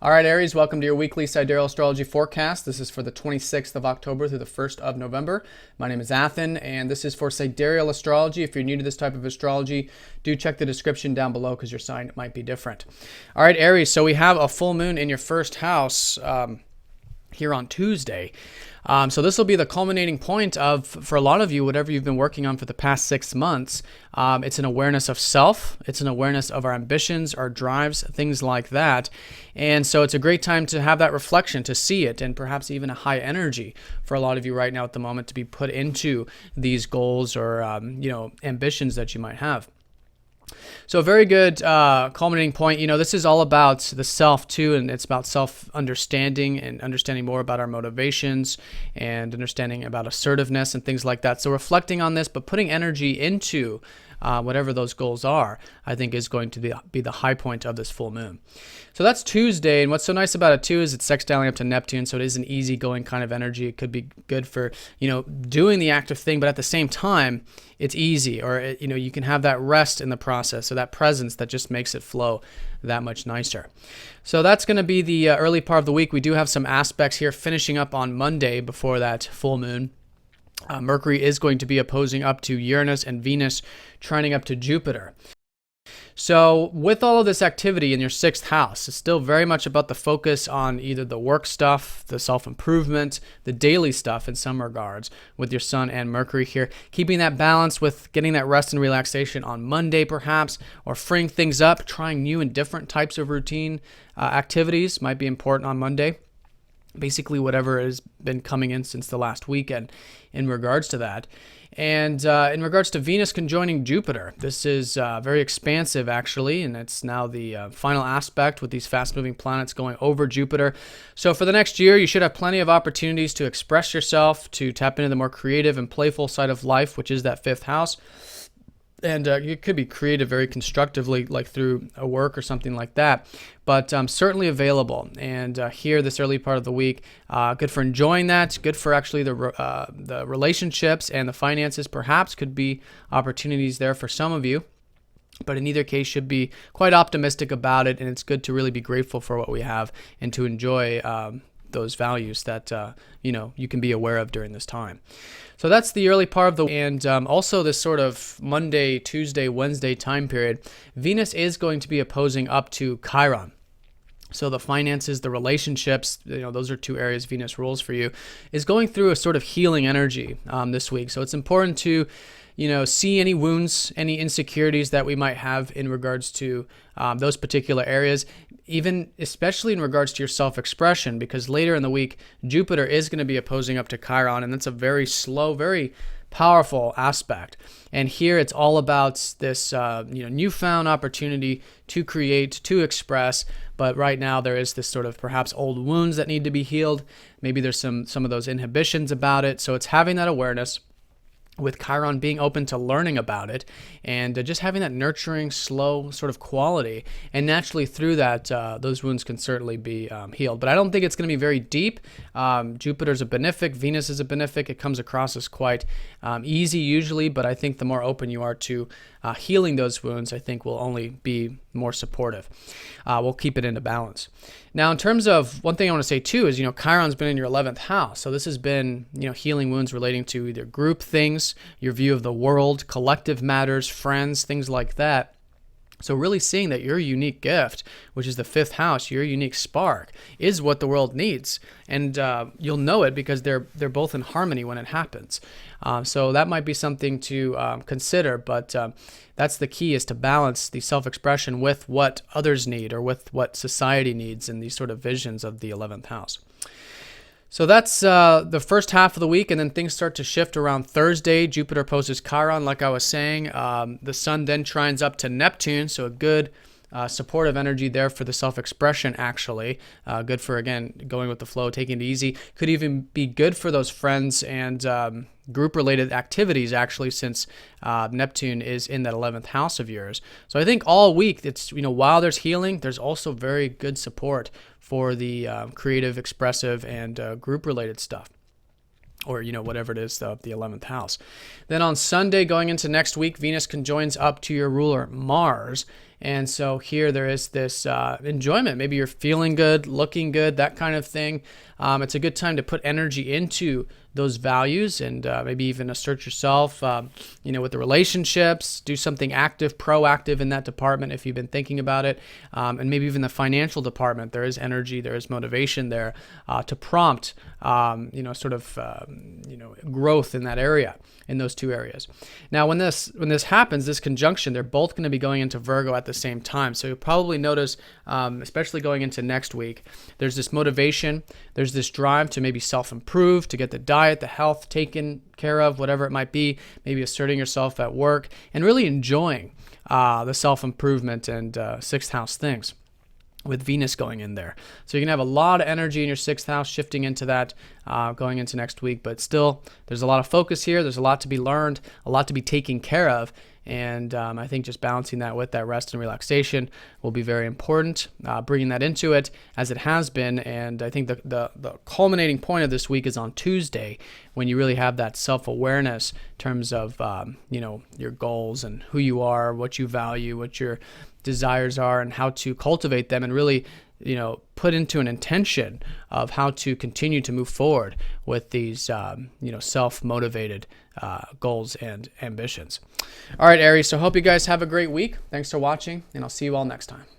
All right, Aries, welcome to your weekly Sidereal astrology forecast. This is for the 26th of October through the 1st of November. My name is Athen, and this is for Sidereal astrology. If you're new to this type of astrology, do check the description down below because your sign might be different. All right, Aries, so we have a full moon in your first house here on Tuesday. So this will be the culminating point of, for a lot of you, whatever you've been working on for the past 6 months. It's an awareness of self. It's an awareness of our ambitions, our drives, things like that. And so it's a great time to have that reflection, to see it, and perhaps even a high energy for a lot of you right now at the moment to be put into these goals or ambitions that you might have. So a very good culminating point. This is all about the self too, and it's about self-understanding and understanding more about our motivations and understanding about assertiveness and things like that. So reflecting on this, but putting energy into whatever those goals are, I think is going to be the high point of this full moon. So that's Tuesday, and what's so nice about it too is it's sextiling up to Neptune, so it is an easygoing kind of energy. It could be good for doing the active thing, but at the same time, it's easy, or you can have that rest in the process, so that presence that just makes it flow that much nicer. So that's going to be the early part of the week. We do have some aspects here finishing up on Monday before that full moon. Mercury is going to be opposing up to Uranus and Venus trining up to Jupiter. So with all of this activity in your 6th house, it's still very much about the focus on either the work stuff, the self-improvement, the daily stuff in some regards with your Sun and Mercury here. Keeping that balance with getting that rest and relaxation on Monday perhaps, or freeing things up, trying new and different types of routine activities might be important on Monday. Basically whatever has been coming in since the last weekend in regards to that. And in regards to Venus conjoining Jupiter, this is very expansive actually, and it's now the final aspect with these fast-moving planets going over Jupiter. So for the next year, you should have plenty of opportunities to express yourself, to tap into the more creative and playful side of life, which is that 5th house. And you could be creative very constructively, like through a work or something like that, but certainly available. And here, this early part of the week, good for enjoying that, good for actually the relationships and the finances. Perhaps could be opportunities there for some of you, but in either case, should be quite optimistic about it. And it's good to really be grateful for what we have and to enjoy those values that you can be aware of during this time. So that's the early part of the and also this sort of Monday, Tuesday, Wednesday time period. Venus is going to be opposing up to Chiron. So the finances, the relationships, those are 2 areas Venus rules for you, is going through a sort of healing energy this week. So it's important to see any wounds, any insecurities that we might have in regards to those particular areas, even especially in regards to your self-expression, because later in the week, Jupiter is going to be opposing up to Chiron, and that's a very slow, very powerful aspect. And here it's all about this newfound opportunity to create, to express, but right now there is this sort of perhaps old wounds that need to be healed. Maybe there's some of those inhibitions about it. So it's having that awareness, with Chiron being open to learning about it and just having that nurturing, slow sort of quality. And naturally through that, those wounds can certainly be healed. But I don't think it's going to be very deep. Jupiter's a benefic, Venus is a benefic. It comes across as quite easy usually, but I think the more open you are to healing those wounds, I think will only be more supportive. We'll keep it into balance. Now, in terms of one thing I want to say too is, Chiron's been in your 11th house. So this has been, healing wounds relating to either group things, your view of the world, collective matters, friends, things like that. So really seeing that your unique gift, which is the 5th house, your unique spark, is what the world needs. And you'll know it because they're both in harmony when it happens. So that might be something to consider, but that's the key, is to balance the self-expression with what others need or with what society needs in these sort of visions of the 11th house. So that's the first half of the week, and then things start to shift around Thursday. Jupiter opposes Chiron, like I was saying. The Sun then trines up to Neptune, so a good supportive energy there for the self-expression, actually. Good for, again, going with the flow, taking it easy. Could even be good for those friends and group-related activities, actually, since Neptune is in that 11th house of yours. So I think all week, it's while there's healing, there's also very good support for the creative, expressive, and group-related stuff. or, whatever it is, the 11th house. Then on Sunday, going into next week, Venus conjoins up to your ruler Mars. And so here there is this enjoyment. Maybe you're feeling good, looking good, that kind of thing. It's a good time to put energy into those values and maybe even assert yourself, with the relationships, do something active, proactive in that department if you've been thinking about it. And maybe even the financial department, there is energy, there is motivation there to prompt, growth in that area, in those two areas. Now, when this happens, this conjunction, they're both going to be going into Virgo at the same time. So you'll probably notice, especially going into next week, there's this motivation, there's this drive to maybe self-improve, to get the diet, the health taken care of, whatever it might be, maybe asserting yourself at work, and really enjoying the self-improvement and sixth house things, with Venus going in there. So you can have a lot of energy in your sixth house shifting into that going into next week, but still there's a lot of focus here. There's a lot to be learned, a lot to be taken care of. And I think just balancing that with that rest and relaxation will be very important, bringing that into it as it has been. And I think the culminating point of this week is on Tuesday, when you really have that self-awareness in terms of, your goals and who you are, what you value, what your desires are, and how to cultivate them, and really put into an intention of how to continue to move forward with these self-motivated goals and ambitions. All right, Aries, so hope you guys have a great week. Thanks for watching, and I'll see you all next time.